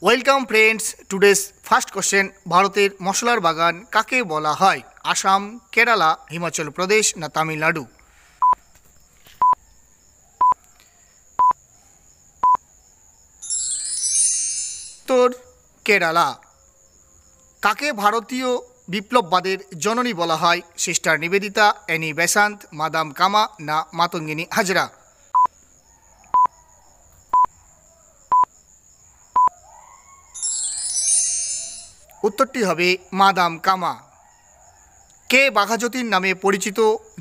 Welcome friends, today's first question. ভারতের মশলার বাগান কাকে বলা হয়? আসাম, কেরালা, হিমাচল প্রদেশ না তামিলনাড়ু? উত্তর কেরালা। কাকে ভারতীয় বিপ্লববাদের জননী বলা হয়? Sister Nivedita, Annie Besant, madam Cama না মাতঙ্গিনী হাজরা? উত্তরটি হবে মাদাম কামা। কে বাঘাযতীন নামে পরিচিত?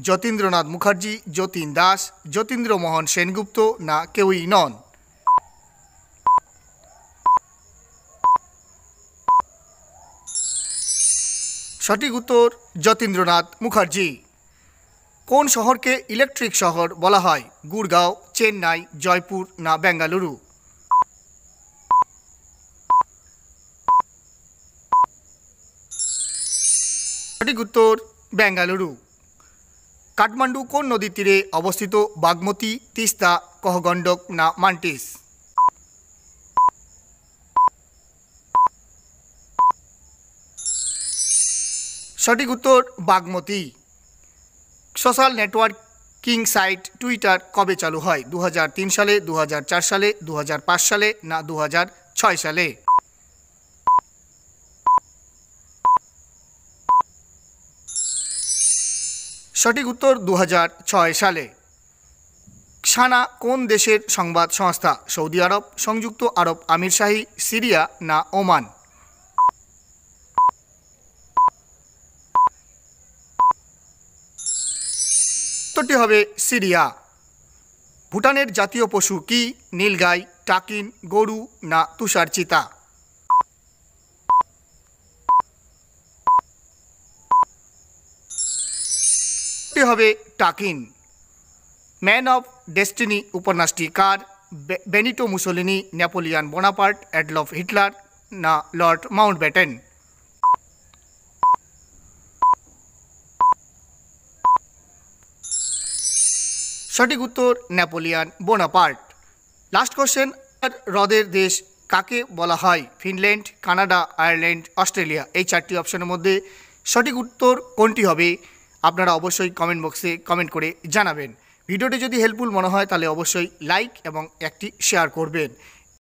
যতীন্দ্রনাথ মুখার্জি, যতীন দাস, যতীন্দ্রমোহন সেনগুপ্ত না কেউই নন? সঠিক উত্তর যতীন্দ্রনাথ মুখার্জি। কোন শহরকে ইলেকট্রিক শহর বলা হয়? গুড়গাঁও, চেন্নাই, জয়পুর না বেঙ্গালুরু? সঠিক উত্তর বেঙ্গালুরু। কাঠমান্ডু কোন নদীর তীরে অবস্থিত? বাগমতী, তিস্তা, কহগণ্ডক না মান্টিস? সঠিক উত্তর Bagmati. Social networking site Twitter কবে চালু হয়? 2003 সালে, 2004 সালে, 2005 সালে না 2006 সালে? সঠিক উত্তর 2006 সালে। সানা কোন দেশের সংবাদ সংস্থা? সৌদি আরব, সংযুক্ত আরব আমিরশাহী, সিরিয়া না ওমান? উত্তরটি হবে সিরিয়া। ভুটানের জাতীয় পশু কি? নীলগাই, টাকিন, গরু না তুষার চিতা? উত্তরটি হবে টাকিন। ম্যান অফ ডেস্টিনি উপন্যাসটি কার? Benito Mussolini, Napoleon Bonaparte, Adolf Hitler না লর্ড মাউন্টব্যাটেন? সঠিক উত্তর নেপোলিয়ান বোনাপার্ট। লাস্ট কোশ্চেন, হ্রদের দেশ কাকে বলা হয়? Finland, Canada, Ireland, Australia. এই চারটি অপশনের মধ্যে সঠিক উত্তর কোনটি হবে আপনারা অবশ্যই কমেন্ট বক্সে কমেন্ট করে জানাবেন। ভিডিওটি যদি হেল্পফুল মনে হয় তাহলে অবশ্যই লাইক এবং একটি শেয়ার করবেন।